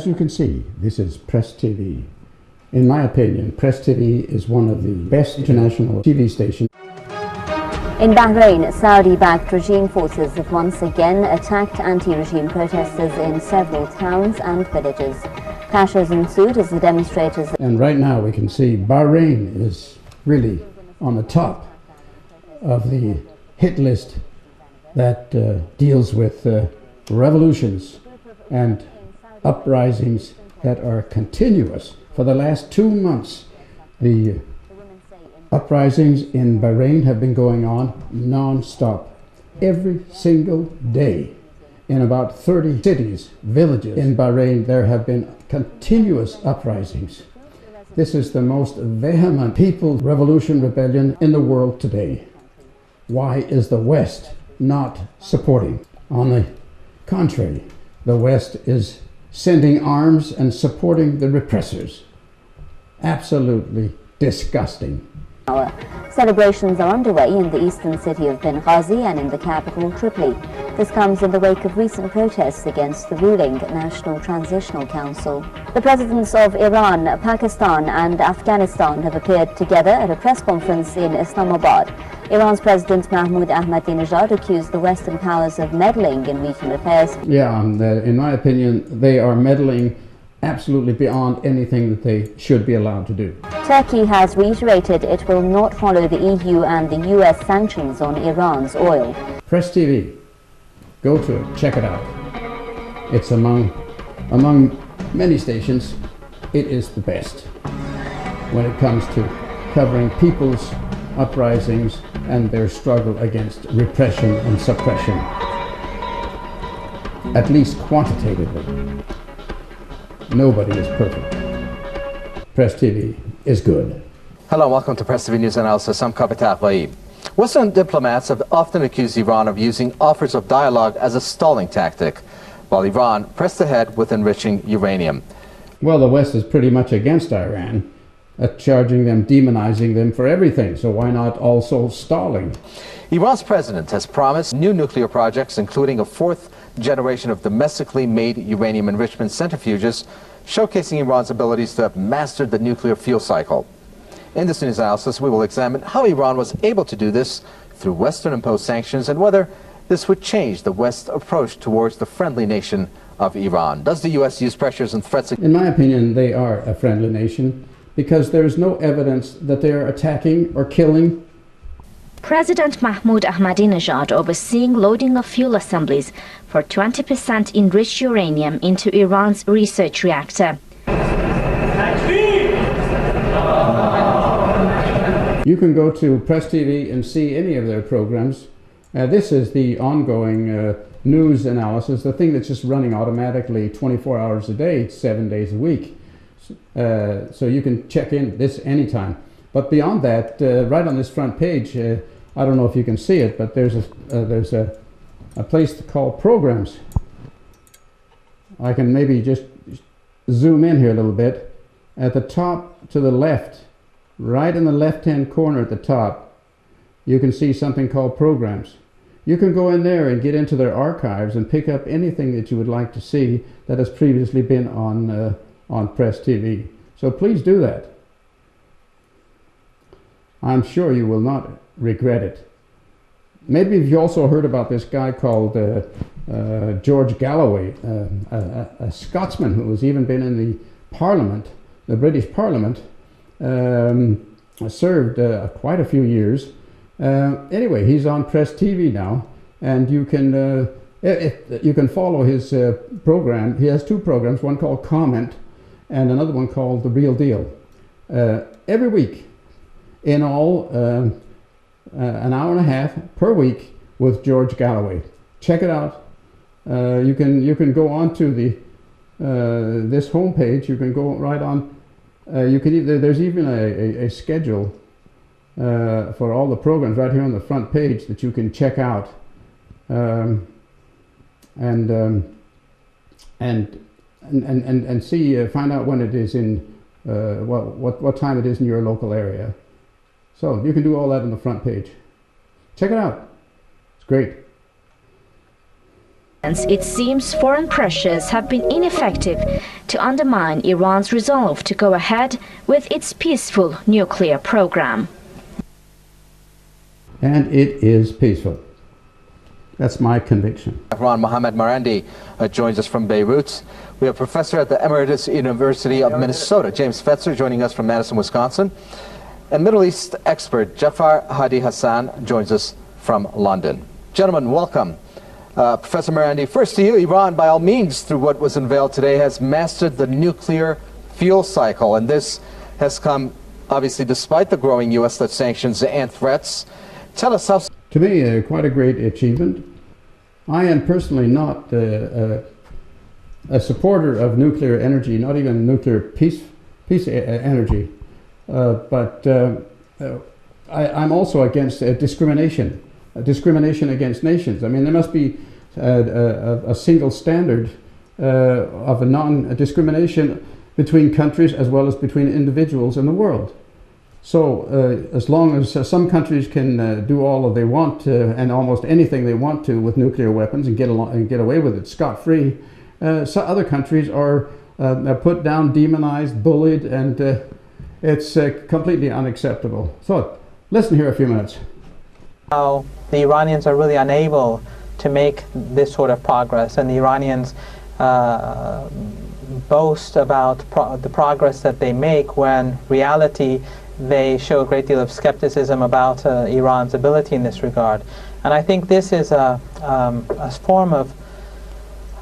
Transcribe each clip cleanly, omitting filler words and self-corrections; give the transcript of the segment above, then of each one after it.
As you can see, this is Press TV. In my opinion, Press TV is one of the best international TV stations. In Bahrain, Saudi-backed regime forces have once again attacked anti-regime protesters in several towns and villages. Clashes ensued as the demonstrators... And right now we can see Bahrain is really on the top of the hit list that deals with revolutions and uprisings that are continuous. For the last 2 months, the uprisings in Bahrain have been going on non-stop. Every single day in about 30 cities, villages in Bahrain, there have been continuous uprisings. This is the most vehement people's revolution rebellion in the world today. Why is the West not supporting? On the contrary, the West is sending arms and supporting the repressors. Absolutely disgusting. Celebrations are underway in the eastern city of Benghazi and in the capital Tripoli. This comes in the wake of recent protests against the ruling National Transitional Council. The presidents of Iran, Pakistan and Afghanistan have appeared together at a press conference in Islamabad. Iran's President Mahmoud Ahmadinejad accused the Western powers of meddling in regional affairs. Yeah, in my opinion, they are meddling absolutely beyond anything that they should be allowed to do. Turkey has reiterated it will not follow the EU and the US sanctions on Iran's oil. Press TV, go to it, check it out. It's among many stations, it is the best when it comes to covering people's uprisings and their struggle against repression and suppression, at least quantitatively. Nobody is perfect. Press TV is good. Hello, welcome to Press TV News Analysis. I'm Kavita Ghai. Western diplomats have often accused Iran of using offers of dialogue as a stalling tactic, while Iran pressed ahead with enriching uranium. Well, the West is pretty much against Iran, charging them, demonizing them for everything, so why not also stalling? Iran's president has promised new nuclear projects, including a fourth generation of domestically made uranium enrichment centrifuges, showcasing Iran's abilities to have mastered the nuclear fuel cycle. In this news analysis, we will examine how Iran was able to do this through Western-imposed sanctions and whether this would change the West's approach towards the friendly nation of Iran. Does the U.S. use pressures and threats? In my opinion, they are a friendly nation because there is no evidence that they are attacking or killing. President Mahmoud Ahmadinejad overseeing loading of fuel assemblies for 20% enriched uranium into Iran's research reactor. You can go to Press TV and see any of their programs. This is the ongoing news analysis, the thing that's just running automatically 24 hours a day, 7 days a week. So you can check in this anytime. But beyond that, right on this front page, I don't know if you can see it, but there's a place called Programs. I can maybe just zoom in here a little bit. At the top to the left, right in the left-hand corner at the top, you can see something called Programs. You can go in there and get into their archives and pick up anything that you would like to see that has previously been on Press TV. So please do that. I'm sure you will not regret it. Maybe you also heard about this guy called George Galloway, a Scotsman who has even been in the Parliament, the British Parliament, served quite a few years. Anyway, he's on Press TV now, and you can follow his program. He has two programs, one called Comment and another one called The Real Deal. Every week, in all, an hour and a half per week with George Galloway. Check it out. You can go on to the this homepage. You can go right on. You can there's even a schedule for all the programs right here on the front page that you can check out, and see, find out when it is in what time it is in your local area. So you can do all that on the front page. Check it out. It's great. It seems foreign pressures have been ineffective to undermine Iran's resolve to go ahead with its peaceful nuclear program. And it is peaceful. That's my conviction. Tehran, Mohammad Marandi joins us from Beirut. We have a professor at the Emeritus University of Minnesota, James Fetzer, joining us from Madison, Wisconsin. And Middle East expert Jafar Hadi Hassan joins us from London. Gentlemen, welcome. Professor Marandi, first to you. Iran, by all means, through what was unveiled today, has mastered the nuclear fuel cycle. And this has come, obviously, despite the growing U.S.-led sanctions and threats. Tell us how... To me, quite a great achievement. I am personally not a supporter of nuclear energy, not even nuclear peace energy. But I'm also against discrimination against nations. I mean, there must be a single standard of a non-discrimination between countries as well as between individuals in the world. So as long as some countries can do all that they want to, and almost anything they want to with nuclear weapons and get away with it scot-free, so other countries are put down, demonized, bullied, and it's completely unacceptable. So listen here a few minutes. How the Iranians are really unable to make this sort of progress, and the Iranians boast about the progress that they make when reality they show a great deal of skepticism about Iran's ability in this regard. And I think this is a form of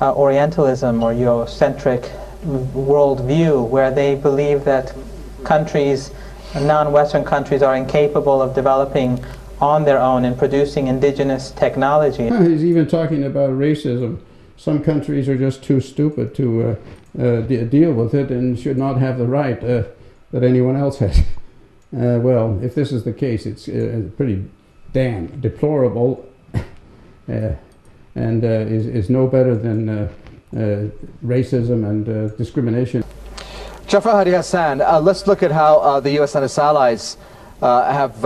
Orientalism or Eurocentric worldview, where they believe that countries, non-Western countries, are incapable of developing on their own and producing indigenous technology. He's even talking about racism. Some countries are just too stupid to deal with it and should not have the right that anyone else has. Well, if this is the case, it's pretty damn deplorable and is no better than racism and discrimination. Jafar Hadi Hassan, let's look at how the U.S. and its allies have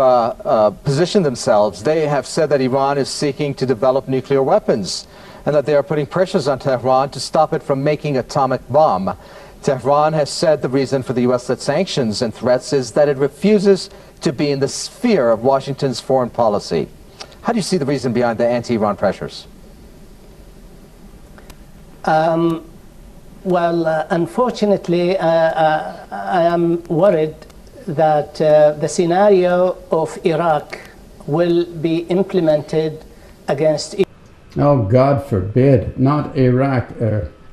positioned themselves. They have said that Iran is seeking to develop nuclear weapons and that they are putting pressures on Tehran to stop it from making atomic bomb. Tehran has said the reason for the U.S.-led sanctions and threats is that it refuses to be in the sphere of Washington's foreign policy. How do you see the reason behind the anti-Iran pressures? Well, unfortunately, I am worried that the scenario of Iraq will be implemented against Iran. Oh, God forbid, not Iraq,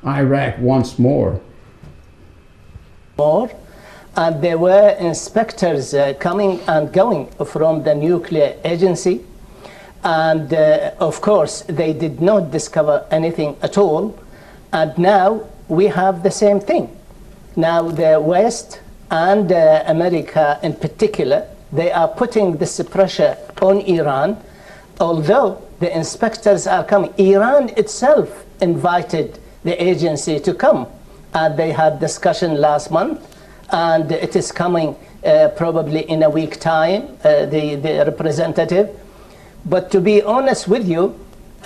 Iraq once more. And there were inspectors coming and going from the nuclear agency. And of course, they did not discover anything at all. And now we have the same thing. Now the West and America in particular, they are putting this pressure on Iran, although the inspectors are coming. Iran itself invited the agency to come, and they had discussion last month, and it is coming probably in a week's time, the representative. But to be honest with you,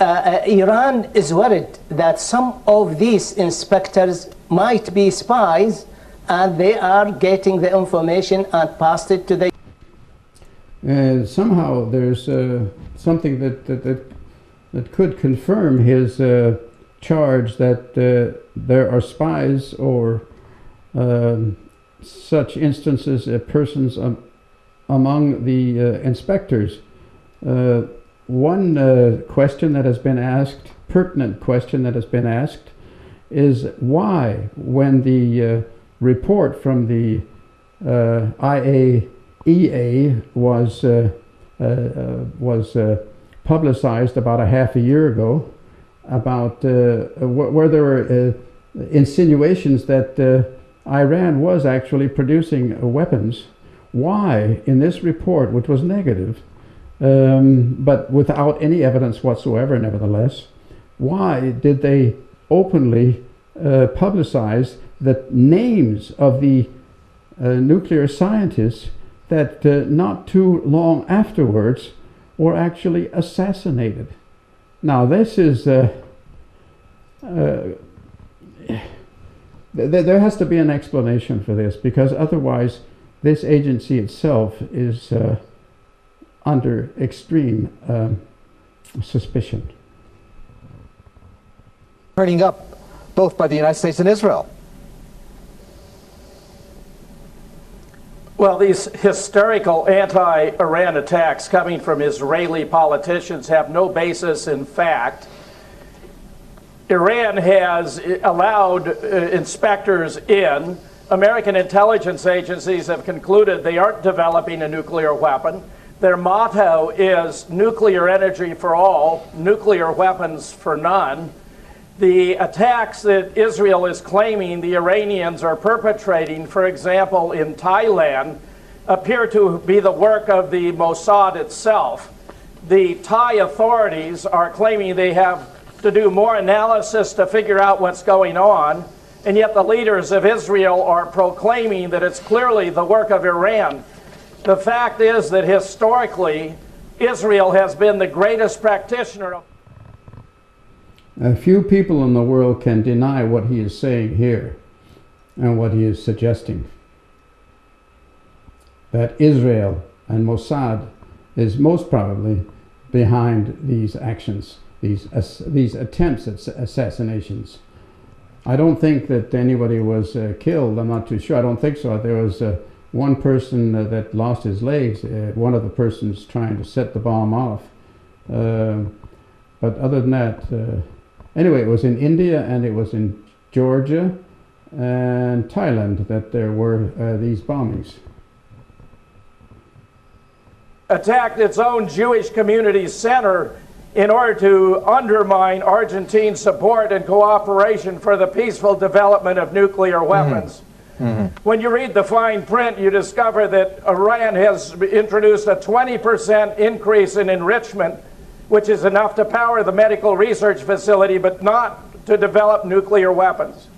Iran is worried that some of these inspectors might be spies, and they are getting the information and passed it to the... Somehow there's something that could confirm his charge that there are spies or such instances of persons among the inspectors. One question that has been asked, pertinent question that has been asked, is why, when the report from the IAEA was publicized about a half a year ago, about where there were insinuations that Iran was actually producing weapons. Why, in this report, which was negative, but without any evidence whatsoever, nevertheless, why did they openly publicize the names of the nuclear scientists that not too long afterwards were actually assassinated? Now, this is there has to be an explanation for this, because otherwise this agency itself is under extreme suspicion. Turning up both by the United States and Israel. Well, these hysterical anti-Iran attacks coming from Israeli politicians have no basis in fact. Iran has allowed inspectors in. American intelligence agencies have concluded they aren't developing a nuclear weapon. Their motto is nuclear energy for all, nuclear weapons for none. The attacks that Israel is claiming the Iranians are perpetrating, for example, in Thailand, appear to be the work of the Mossad itself. The Thai authorities are claiming they have to do more analysis to figure out what's going on, and yet the leaders of Israel are proclaiming that it's clearly the work of Iran. The fact is that historically, Israel has been the greatest practitioner of... A few people in the world can deny what he is saying here and what he is suggesting. That Israel and Mossad is most probably behind these actions, these attempts at assassinations. I don't think that anybody was killed. I'm not too sure. I don't think so. There was one person that lost his legs. One of the persons trying to set the bomb off. But other than that, anyway, it was in India and it was in Georgia and Thailand that there were these bombings. Attacked its own Jewish community center in order to undermine Argentine support and cooperation for the peaceful development of nuclear weapons. When you read the fine print, you discover that Iran has introduced a 20% increase in enrichment, which is enough to power the medical research facility, but not to develop nuclear weapons.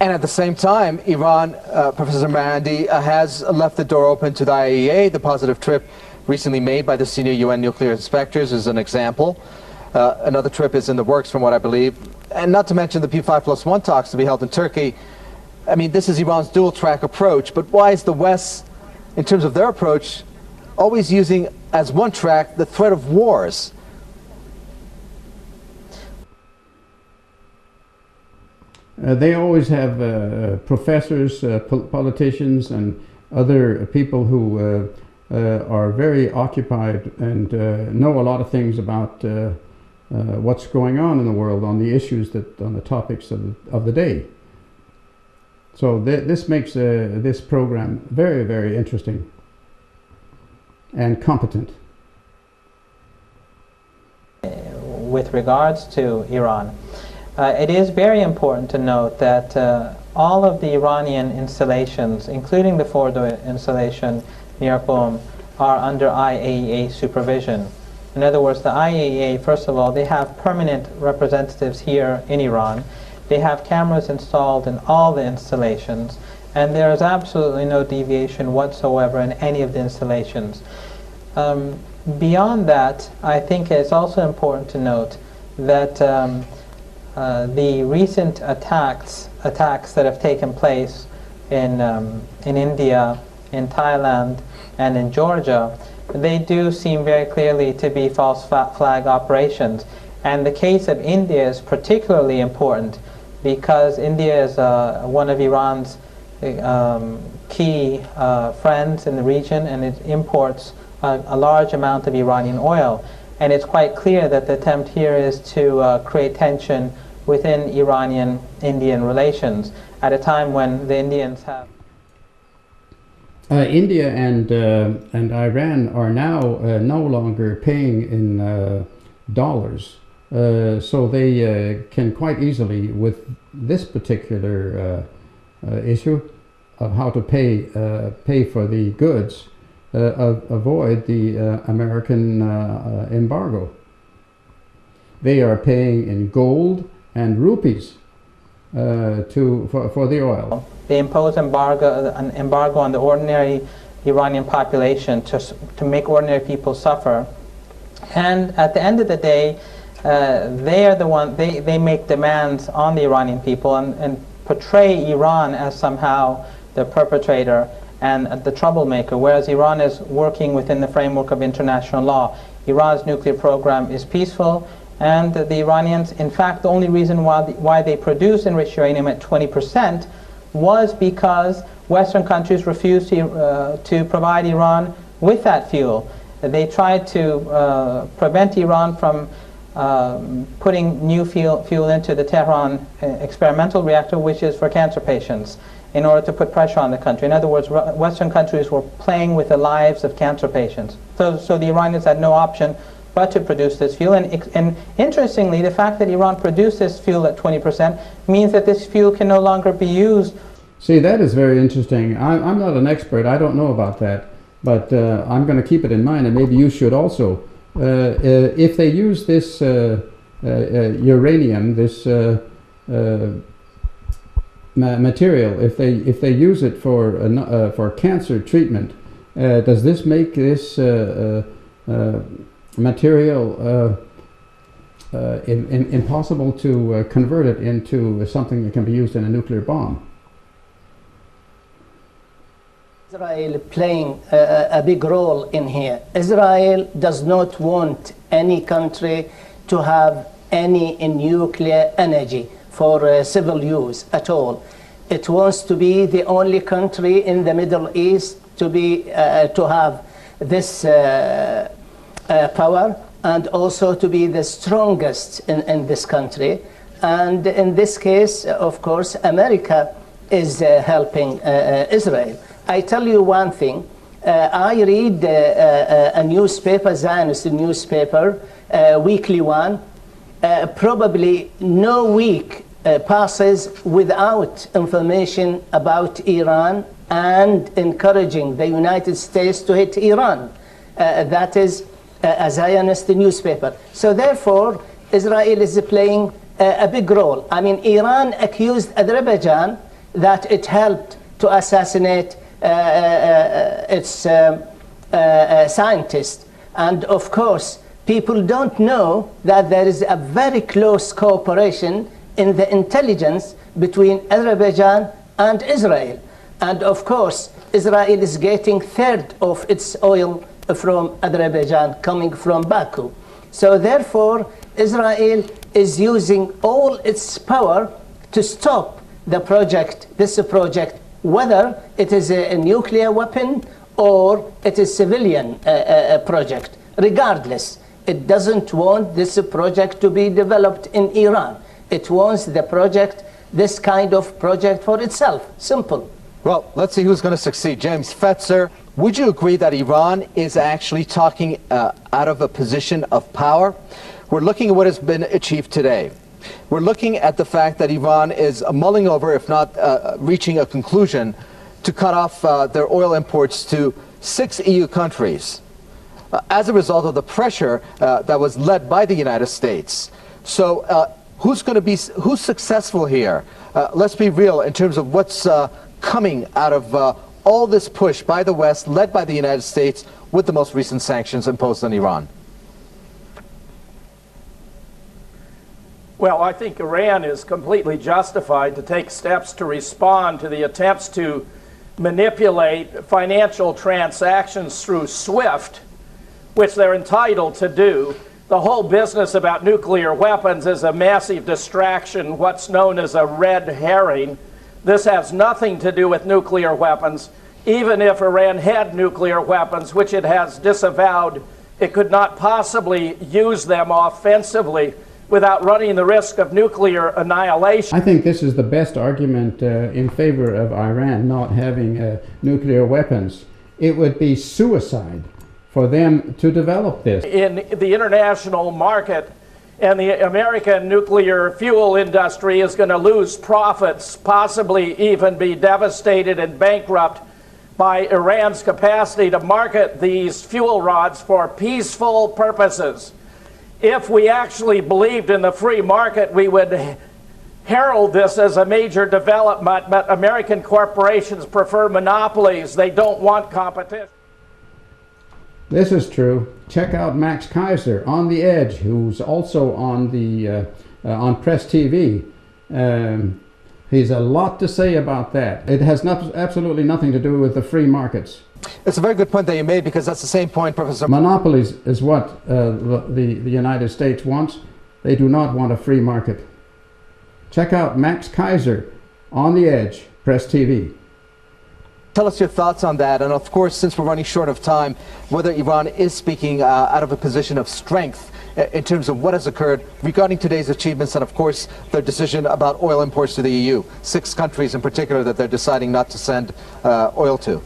And at the same time, Iran, Professor Marandi, has left the door open to the IAEA. The positive trip recently made by the senior UN nuclear inspectors is an example. Another trip is in the works, from what I believe. And not to mention the P5+1 talks to be held in Turkey. I mean, this is Iran's dual-track approach, but why is the West, in terms of their approach, always using as one track the threat of wars? They always have professors, politicians, and other people who are very occupied and know a lot of things about what's going on in the world on the issues on the topics of the day. So this makes this program very, very interesting and competent. With regards to Iran, it is very important to note that all of the Iranian installations, including the Fordo installation near Qom, are under IAEA supervision. In other words, the IAEA, first of all, they have permanent representatives here in Iran. They have cameras installed in all the installations, and there is absolutely no deviation whatsoever in any of the installations. Beyond that, I think it's also important to note that the recent attacks that have taken place in India, in Thailand, and in Georgia, they do seem very clearly to be false flag operations. And the case of India is particularly important because India is one of Iran's key friends in the region, and it imports a large amount of Iranian oil. And it's quite clear that the attempt here is to create tension within Iranian-Indian relations at a time when the Indians have... India and Iran are now no longer paying in dollars, so they can quite easily, with this particular issue of how to pay for the goods, avoid the American embargo. They are paying in gold and rupees for the oil. They impose an embargo on the ordinary Iranian population to make ordinary people suffer. And at the end of the day, they are the one, they make demands on the Iranian people and portray Iran as somehow the perpetrator and the troublemaker, whereas Iran is working within the framework of international law. Iran's nuclear program is peaceful, and the Iranians, in fact, the only reason why they produce enriched uranium at 20% was because Western countries refused to provide Iran with that fuel. They tried to prevent Iran from putting new fuel into the Tehran experimental reactor, which is for cancer patients, in order to put pressure on the country. In other words, Western countries were playing with the lives of cancer patients. So the Iranians had no option but to produce this fuel. And interestingly, the fact that Iran produced this fuel at 20% means that this fuel can no longer be used. See, that is very interesting. I'm not an expert. I don't know about that. But I'm going to keep it in mind, and maybe you should also. If they use this uranium, this material, if they use it for cancer treatment, does this make this material impossible to convert it into something that can be used in a nuclear bomb? Israel playing a big role in here. Israel does not want any country to have any nuclear energy for civil use at all. It wants to be the only country in the Middle East to be to have this power, and also to be the strongest in this country. And in this case, of course, America is helping Israel. I tell you one thing, I read a newspaper, Zionist newspaper, weekly one. Probably no week passes without information about Iran and encouraging the United States to hit Iran. That is a Zionist newspaper. So therefore, Israel is playing a big role. I mean, Iran accused Azerbaijan that it helped to assassinate its scientists. And of course, people don't know that there is a very close cooperation in the intelligence between Azerbaijan and Israel. And of course, Israel is getting third of its oil from Azerbaijan coming from Baku. So therefore, Israel is using all its power to stop the project, this project, whether it is a nuclear weapon or it is civilian project. Regardless, it doesn't want this project to be developed in Iran. It wants the project, this kind of project for itself. Simple. Well, let's see who's going to succeed. James Fetzer, would you agree that Iran is actually talking out of a position of power? We're looking at what has been achieved today. We're looking at the fact that Iran is mulling over, if not reaching a conclusion, to cut off their oil imports to 6 EU countries as a result of the pressure that was led by the United States. So who's successful here? Let's be real in terms of what's coming out of all this push by the West, led by the United States, with the most recent sanctions imposed on Iran. Well, I think Iran is completely justified to take steps to respond to the attempts to manipulate financial transactions through SWIFT, which they're entitled to do. The whole business about nuclear weapons is a massive distraction, what's known as a red herring. This has nothing to do with nuclear weapons. Even if Iran had nuclear weapons, which it has disavowed, it could not possibly use them offensively without running the risk of nuclear annihilation. I think this is the best argument in favor of Iran not having nuclear weapons. It would be suicide for them to develop this. In the international market, and the American nuclear fuel industry is going to lose profits, possibly even be devastated and bankrupt by Iran's capacity to market these fuel rods for peaceful purposes. If we actually believed in the free market, we would herald this as a major development, but American corporations prefer monopolies. They don't want competition. This is true. Check out Max Kaiser on the Edge, who's also on the on Press TV. He's a lot to say about that. It has absolutely nothing to do with the free markets. It's a very good point that you made, because that's the same point, Professor. Monopolies is what the United States wants. They do not want a free market. Check out Max Kaiser on the Edge, Press TV. Tell us your thoughts on that, and of course, since we're running short of time, whether Iran is speaking out of a position of strength in terms of what has occurred regarding today's achievements, and of course their decision about oil imports to the EU. 6 countries in particular that they're deciding not to send oil to.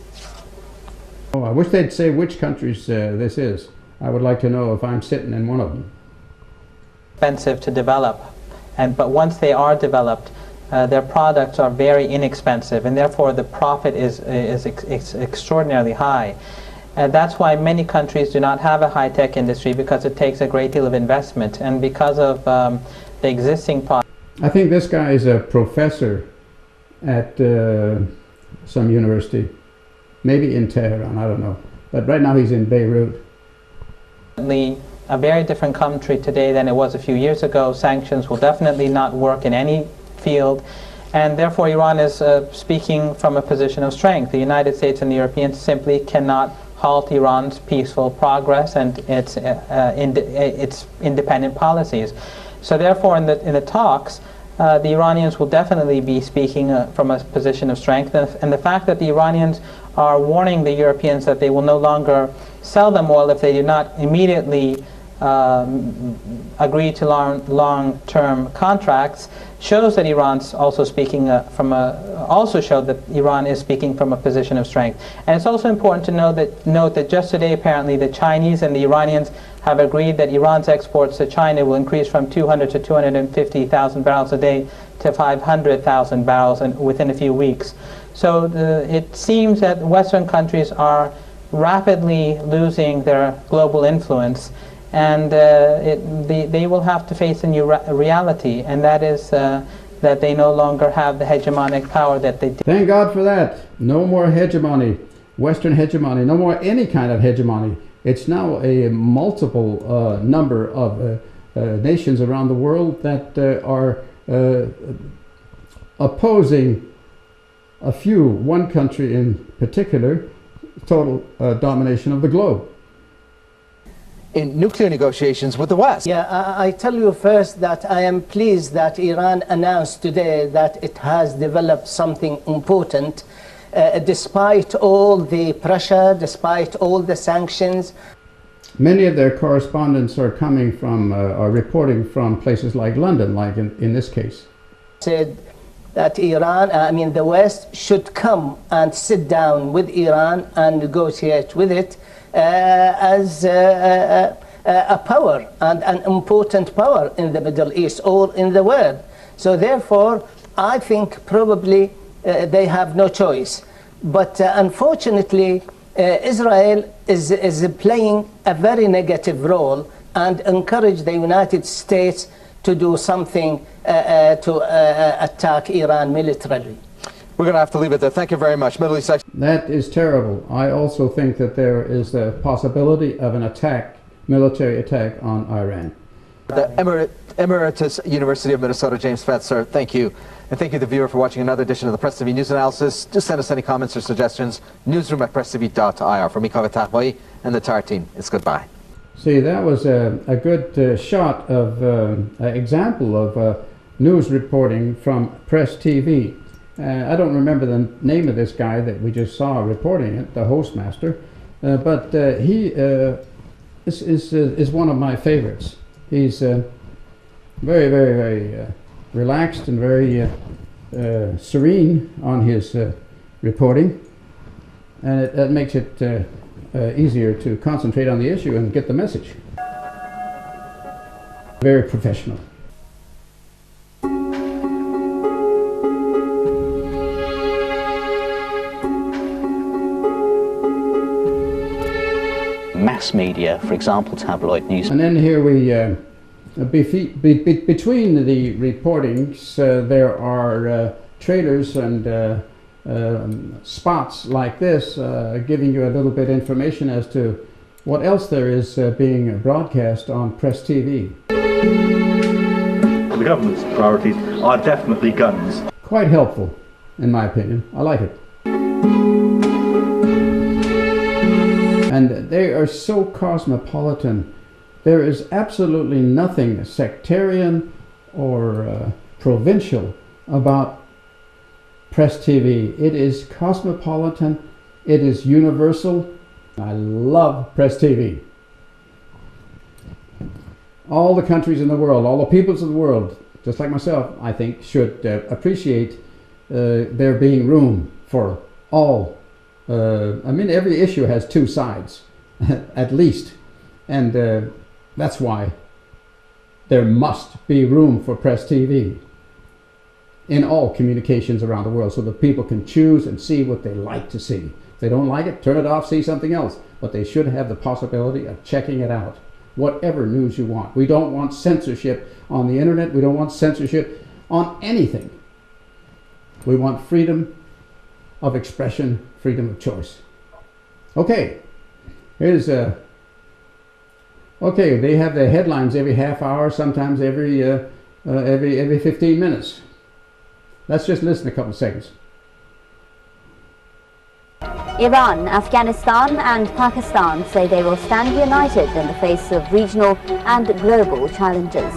Oh, I wish they'd say which countries this is. I would like to know if I'm sitting in one of them. Expensive to develop, but once they are developed, their products are very inexpensive, and therefore the profit is extraordinarily high. And that's why many countries do not have a high-tech industry, because it takes a great deal of investment, and because of the existing products. I think this guy is a professor at some university, maybe in Tehran, I don't know. But right now he's in Beirut. A very different country today than it was a few years ago. Sanctions will definitely not work in any field, and therefore Iran is speaking from a position of strength. The United States and the Europeans simply cannot halt Iran's peaceful progress and its independent policies. So therefore in the talks, the Iranians will definitely be speaking from a position of strength, and the fact that the Iranians are warning the Europeans that they will no longer sell them oil if they do not immediately agree to long-term contracts shows that Iran's also speaking also showed that Iran is speaking from a position of strength. And it's also important to note that just today apparently the Chinese and the Iranians have agreed that Iran's exports to China will increase from 200 to 250,000 barrels a day to 500,000 barrels within a few weeks. So it seems that Western countries are rapidly losing their global influence, and they will have to face a new reality, and that is that they no longer have the hegemonic power that they did. Thank God for that. No more hegemony, Western hegemony, no more any kind of hegemony. It's now a multiple number of nations around the world that are opposing one country in particular, total domination of the globe. In nuclear negotiations with the West. Yeah, I tell you first that I am pleased that Iran announced today that it has developed something important, despite all the pressure, despite all the sanctions. Many of their correspondents are coming from, are reporting from places like London, like in this case. Said that the West should come and sit down with Iran and negotiate with it as a power and an important power in the Middle East or in the world. So therefore, I think probably they have no choice. But unfortunately, Israel is playing a very negative role and encourage the United States to do something to attack Iran militarily. We're going to have to leave it there. Thank you very much. Middle East. That is terrible. I also think that there is the possibility of an attack, military attack on Iran. The Emeritus University of Minnesota, James Fetzer, thank you. And thank you, the viewer, for watching another edition of the Press TV News Analysis. Just send us any comments or suggestions. Newsroom@presstv.ir. For me, Kaveh Tahwai, and the entire team, it's goodbye. See, that was a good shot of example of news reporting from Press TV. I don't remember the name of this guy that we just saw reporting it, the hostmaster, but he is one of my favorites. He's very, very, very relaxed and very serene on his reporting, and it makes it easier to concentrate on the issue and get the message. Very professional. Mass media, for example, tabloid news. And then here we, between the reportings, there are trailers and spots like this, giving you a little bit information as to what else there is being broadcast on Press TV. The government's priorities are definitely guns. Quite helpful, in my opinion. I like it. And they are so cosmopolitan. There is absolutely nothing sectarian or provincial about Press TV. It is cosmopolitan. It is universal. I love Press TV. All the countries in the world, all the peoples of the world, just like myself, I think, should appreciate there being room for all. I mean, every issue has two sides, at least. And that's why there must be room for Press TV in all communications around the world, so that people can choose and see what they like to see. If they don't like it, turn it off, see something else. But they should have the possibility of checking it out. Whatever news you want. We don't want censorship on the internet. We don't want censorship on anything. We want freedom of expression, freedom of choice. Okay, here's okay, they have the headlines every half hour, sometimes every 15 minutes. Let's just listen a couple seconds. Iran, Afghanistan and Pakistan say they will stand united in the face of regional and global challenges.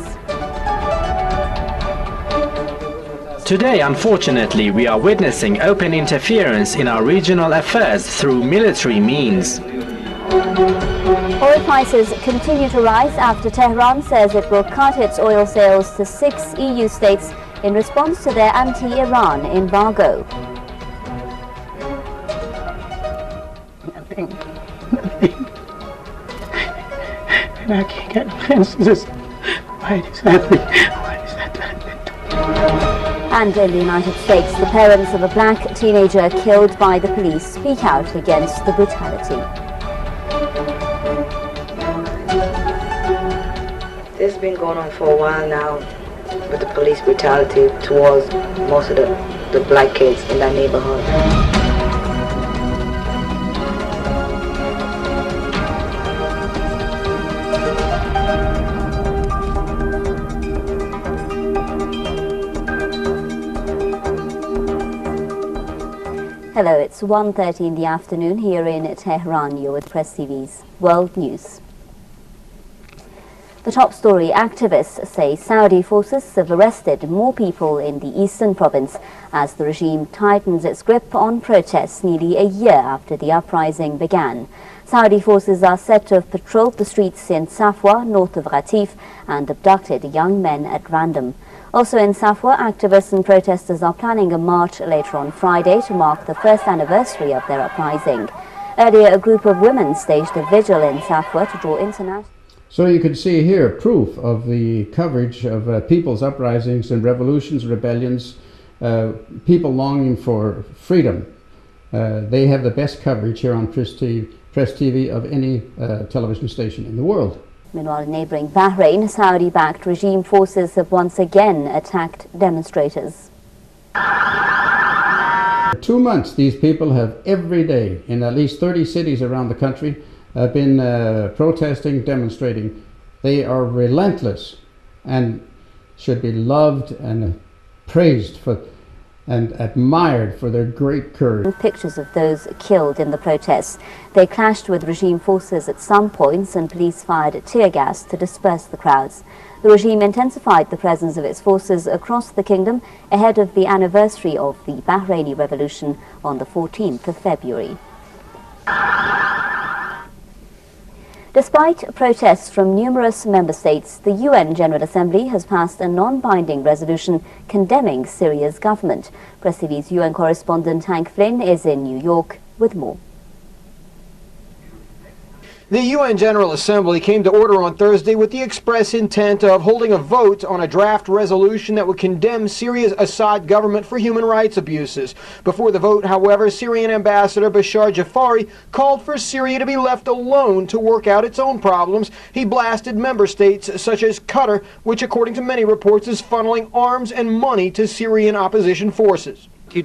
Today, unfortunately, we are witnessing open interference in our regional affairs through military means. Oil prices continue to rise after Tehran says it will cut its oil sales to 6 EU states in response to their anti-Iran embargo. Nothing. And I can't get no answers. Why does that happen? And in the United States, the parents of a black teenager killed by the police speak out against the brutality. This has been going on for a while now with the police brutality towards most of the black kids in that neighborhood. Hello, it's 1:30 in the afternoon here in Tehran. You're with Press TV's World News. The top story: activists say Saudi forces have arrested more people in the eastern province as the regime tightens its grip on protests nearly a year after the uprising began. Saudi forces are said to have patrolled the streets in Safwa, north of Ratif, and abducted young men at random. Also in Safwa, activists and protesters are planning a march later on Friday to mark the first anniversary of their uprising. Earlier, a group of women staged a vigil in Safwa to draw international... So you can see here proof of the coverage of people's uprisings and revolutions, rebellions, people longing for freedom. They have the best coverage here on Press TV of any television station in the world. Meanwhile, in neighbouring Bahrain, Saudi-backed regime forces have once again attacked demonstrators. For 2 months, these people have every day in at least 30 cities around the country been protesting, demonstrating. They are relentless and should be loved and praised for and admired for their great courage. Pictures of those killed in the protests. They clashed with regime forces at some points and police fired tear gas to disperse the crowds. The regime intensified the presence of its forces across the kingdom ahead of the anniversary of the Bahraini Revolution on the 14th of February. Despite protests from numerous member states, the UN General Assembly has passed a non-binding resolution condemning Syria's government. Press TV's UN correspondent Hank Flynn is in New York with more. The UN General Assembly came to order on Thursday with the express intent of holding a vote on a draft resolution that would condemn Syria's Assad government for human rights abuses. Before the vote, however, Syrian Ambassador Bashar Jafari called for Syria to be left alone to work out its own problems. He blasted member states such as Qatar, which according to many reports is funneling arms and money to Syrian opposition forces. We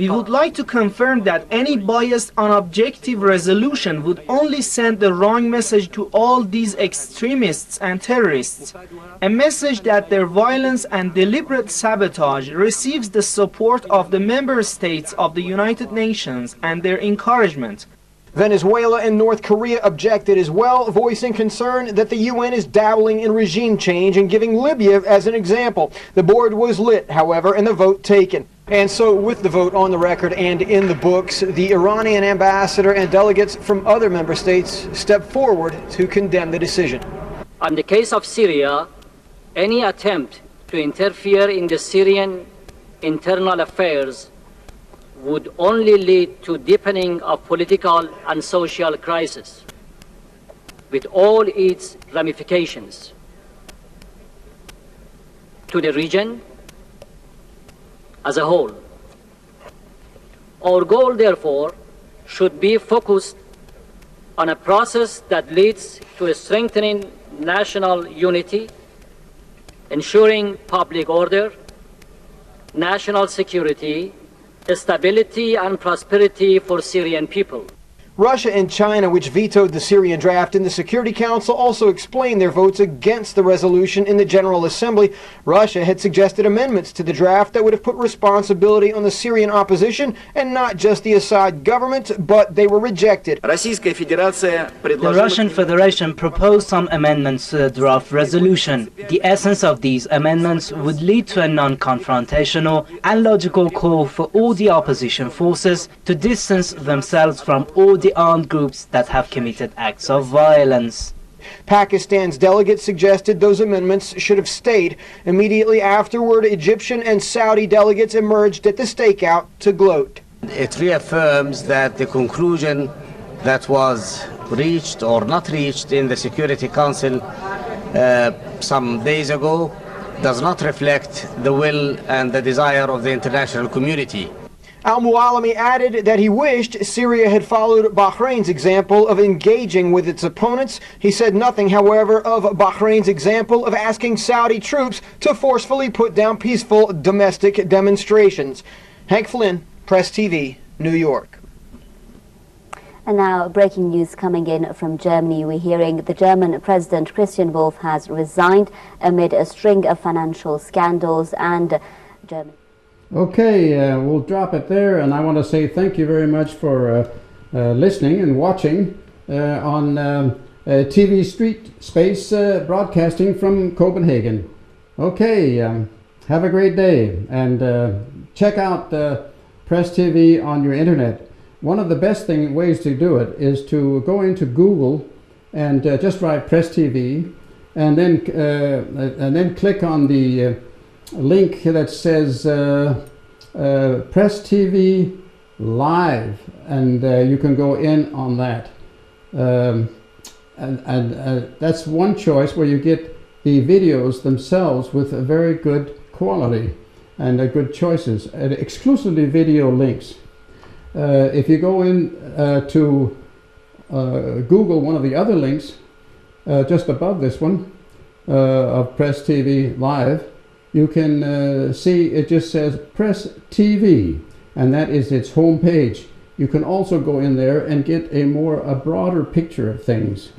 would like to confirm that any biased, unobjective resolution would only send the wrong message to all these extremists and terrorists, a message that their violence and deliberate sabotage receives the support of the member states of the United Nations and their encouragement. Venezuela and North Korea objected as well, voicing concern that the UN is dabbling in regime change and giving Libya as an example. The board was lit, however, and the vote taken. And so, with the vote on the record and in the books, the Iranian ambassador and delegates from other member states stepped forward to condemn the decision. In the case of Syria, any attempt to interfere in the Syrian internal affairs would only lead to deepening of political and social crisis, with all its ramifications to the region as a whole. Our goal, therefore, should be focused on a process that leads to a strengthening national unity, ensuring public order, national security, stability and prosperity for Syrian people. Russia and China, which vetoed the Syrian draft in the Security Council, also explained their votes against the resolution in the General Assembly. Russia had suggested amendments to the draft that would have put responsibility on the Syrian opposition and not just the Assad government, but they were rejected. The Russian Federation proposed some amendments to the draft resolution. The essence of these amendments would lead to a non-confrontational and logical call for all the opposition forces to distance themselves from all the armed groups that have committed acts of violence. Pakistan's delegates suggested those amendments should have stayed. Immediately afterward, Egyptian and Saudi delegates emerged at the stakeout to gloat. It reaffirms that the conclusion that was reached or not reached in the Security Council some days ago does not reflect the will and the desire of the international community. Al-Mualimi added that he wished Syria had followed Bahrain's example of engaging with its opponents. He said nothing, however, of Bahrain's example of asking Saudi troops to forcefully put down peaceful domestic demonstrations. Hank Flynn, Press TV, New York. And now, breaking news coming in from Germany. We're hearing the German President Christian Wolff has resigned amid a string of financial scandals and Germany. Okay, we'll drop it there, and I want to say thank you very much for listening and watching on TV Street Space broadcasting from Copenhagen. Okay, have a great day, and check out Press TV on your internet. One of the best ways to do it is to go into Google and just write Press TV, and then click on the link that says Press TV Live, and you can go in on that. That's one choice where you get the videos themselves with a very good quality and good choices, and exclusively video links. If you go in to Google one of the other links, just above this one of Press TV Live, you can see it just says Press TV, and that is its home page. You can also go in there and get a broader picture of things.